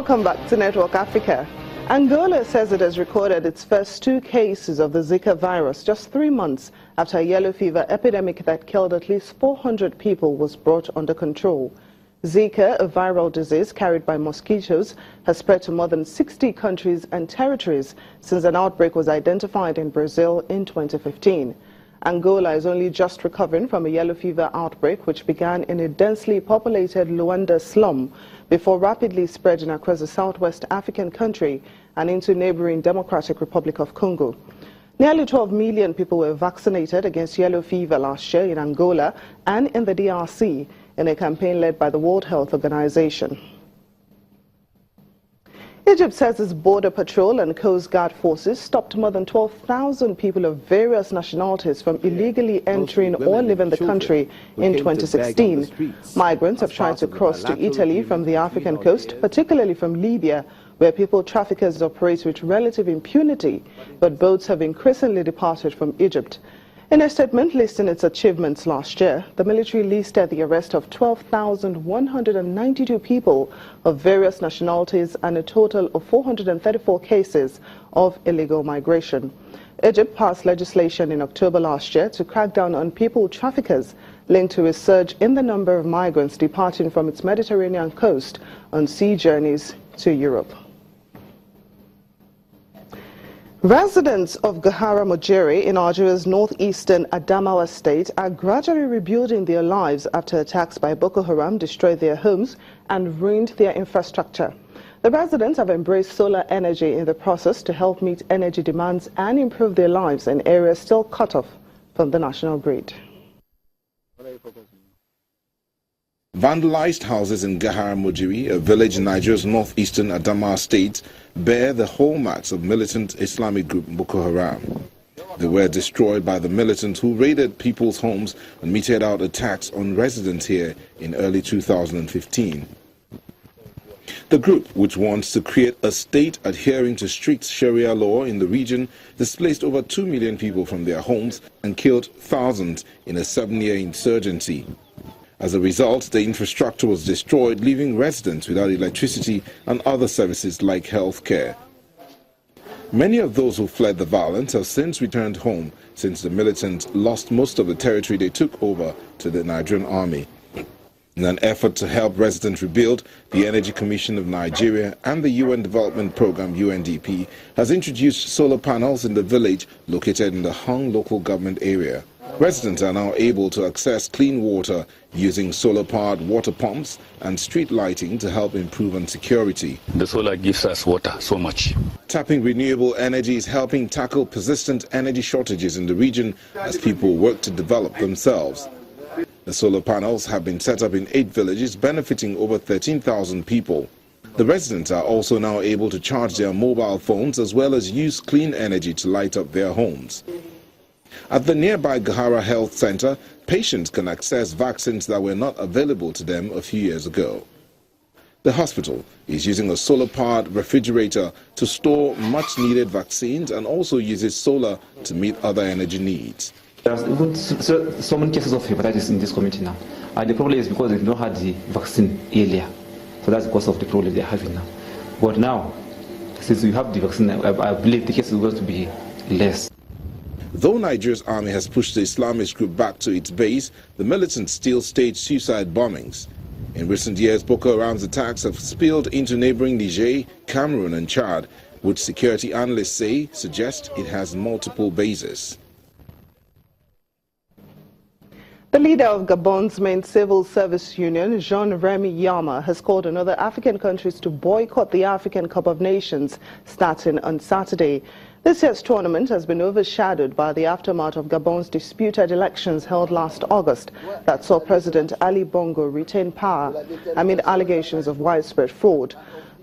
Welcome back to Network Africa. Angola says it has recorded its first 2 cases of the Zika virus just 3 months after a yellow fever epidemic that killed at least 400 people was brought under control. Zika, a viral disease carried by mosquitoes, has spread to more than 60 countries and territories since an outbreak was identified in Brazil in 2015. Angola is only just recovering from a yellow fever outbreak which began in a densely populated Luanda slum before rapidly spreading across the southwest African country and into neighboring Democratic Republic of Congo. Nearly 12 million people were vaccinated against yellow fever last year in Angola and in the DRC in a campaign led by the World Health Organization. Egypt says its border patrol and Coast Guard forces stopped more than 12,000 people of various nationalities from illegally entering or leaving the country in 2016. Migrants have tried to cross to Italy from the African coast, particularly from Libya, where people traffickers operate with relative impunity, but boats have increasingly departed from Egypt. In a statement listing its achievements last year, the military listed the arrest of 12,192 people of various nationalities and a total of 434 cases of illegal migration. Egypt passed legislation in October last year to crack down on people traffickers linked to a surge in the number of migrants departing from its Mediterranean coast on sea journeys to Europe. Residents of Gahara Mojeri in Algeria's northeastern Adamawa state are gradually rebuilding their lives after attacks by Boko Haram destroyed their homes and ruined their infrastructure. The residents have embraced solar energy in the process to help meet energy demands and improve their lives in areas still cut off from the national grid. Vandalized houses in Gahara Mojeri, a village in Nigeria's northeastern Adamawa state, bear the hallmarks of militant Islamic group Boko Haram. They were destroyed by the militants who raided people's homes and meted out attacks on residents here in early 2015. The group, which wants to create a state adhering to strict Sharia law in the region, displaced over 2 million people from their homes and killed thousands in a 7-year insurgency. As a result, the infrastructure was destroyed, leaving residents without electricity and other services like health care. Many of those who fled the violence have since returned home, since the militants lost most of the territory they took over to the Nigerian army. In an effort to help residents rebuild, the Energy Commission of Nigeria and the UN Development Program UNDP has introduced solar panels in the village located in the Hung local government area. Residents are now able to access clean water using solar-powered water pumps and street lighting to help improve on security. The solar gives us water so much. Tapping renewable energy is helping tackle persistent energy shortages in the region as people work to develop themselves. The solar panels have been set up in 8 villages, benefiting over 13,000 people. The residents are also now able to charge their mobile phones as well as use clean energy to light up their homes. At the nearby Gahara Health Center, patients can access vaccines that were not available to them a few years ago. The hospital is using a solar-powered refrigerator to store much-needed vaccines and also uses solar to meet other energy needs. There are even so many cases of hepatitis in this community now. And the problem is because they've not had the vaccine earlier. So that's because of the problem they're having now. But now, since we have the vaccine, I believe the case is going to be less. Though Nigeria's army has pushed the Islamist group back to its base, the militants still stage suicide bombings. In recent years, Boko Haram's attacks have spilled into neighboring Niger, Cameroon and Chad, which security analysts say suggest it has multiple bases. The leader of Gabon's main civil service union, Jean-Remy Yama, has called on other African countries to boycott the African Cup of Nations starting on Saturday. This year's tournament has been overshadowed by the aftermath of Gabon's disputed elections held last August that saw President Ali Bongo retain power amid allegations of widespread fraud.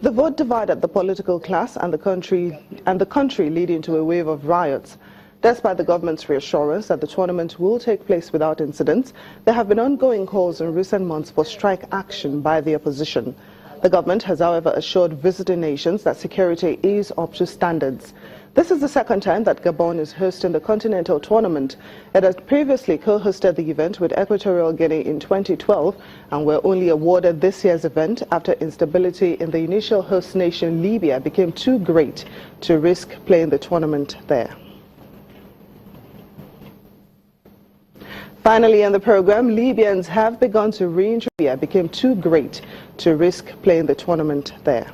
The vote divided the political class and the country, leading to a wave of riots. Despite the government's reassurance that the tournament will take place without incidents, there have been ongoing calls in recent months for strike action by the opposition. The government has, however, assured visiting nations that security is up to standards. This is the second time that Gabon is hosting the continental tournament. It had previously co-hosted the event with Equatorial Guinea in 2012 and were only awarded this year's event after instability in the initial host nation Libya became too great to risk playing the tournament there. Finally in the program, Libyans have begun to reintroduce became too great to risk playing the tournament there.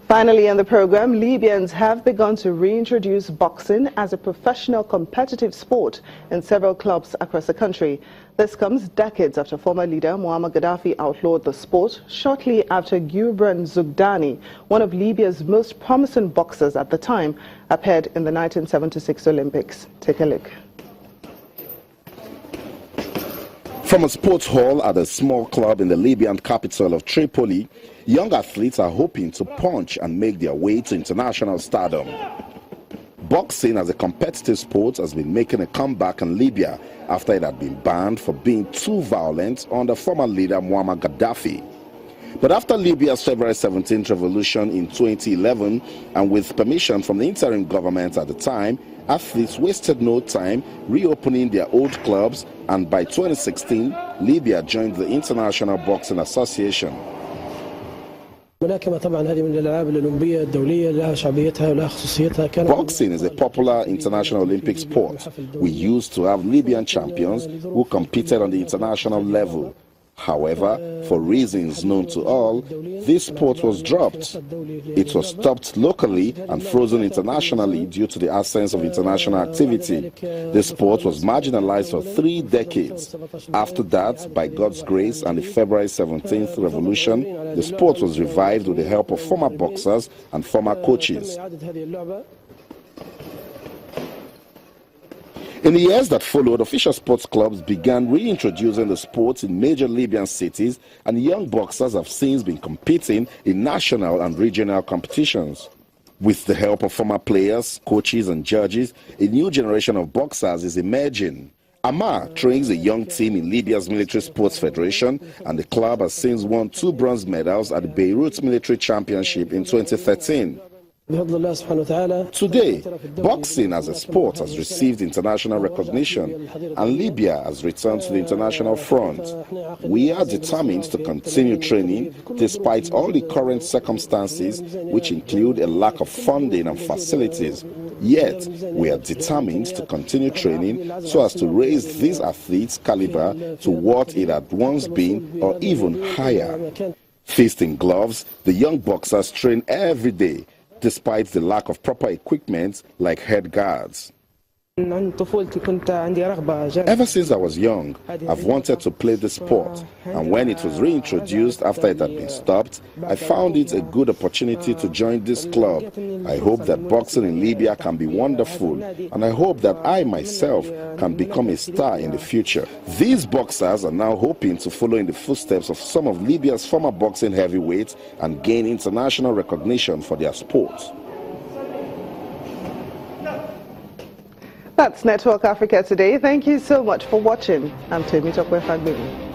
Finally in the program, Libyans have begun to reintroduce boxing as a professional competitive sport in several clubs across the country. This comes decades after former leader Muammar Gaddafi outlawed the sport shortly after Gibran Zugdani, one of Libya's most promising boxers at the time, appeared in the 1976 Olympics. Take a look. From a sports hall at a small club in the Libyan capital of Tripoli, young athletes are hoping to punch and make their way to international stardom. Boxing as a competitive sport has been making a comeback in Libya after it had been banned for being too violent under former leader Muammar Gaddafi. But after Libya's February 17th revolution in 2011, and with permission from the interim government at the time, athletes wasted no time reopening their old clubs, and by 2016, Libya joined the International Boxing Association. Boxing is a popular international Olympic sport. We used to have Libyan champions who competed on the international level. However, for reasons known to all, this sport was dropped. It was stopped locally and frozen internationally due to the absence of international activity. The sport was marginalized for 3 decades. After that, by God's grace and the February 17th revolution, the sport was revived with the help of former boxers and former coaches. In the years that followed, official sports clubs began reintroducing the sport in major Libyan cities, and young boxers have since been competing in national and regional competitions. With the help of former players, coaches and judges, a new generation of boxers is emerging. Amar trains a young team in Libya's Military Sports Federation, and the club has since won 2 bronze medals at the Beirut Military Championship in 2013. Today, boxing as a sport has received international recognition, and Libya has returned to the international front. We are determined to continue training despite all the current circumstances, which include a lack of funding and facilities. Yet, we are determined to continue training so as to raise these athletes' caliber to what it had once been or even higher. Fist in gloves, the young boxers train every day, despite the lack of proper equipment like head guards. Ever since I was young, I've wanted to play the sport, and when it was reintroduced after it had been stopped, I found it a good opportunity to join this club. I hope that boxing in Libya can be wonderful, and I hope that I myself can become a star in the future. These boxers are now hoping to follow in the footsteps of some of Libya's former boxing heavyweights and gain international recognition for their sport. That's Network Africa Today. Thank you so much for watching. I'm Temi Tokwe Fagbemi.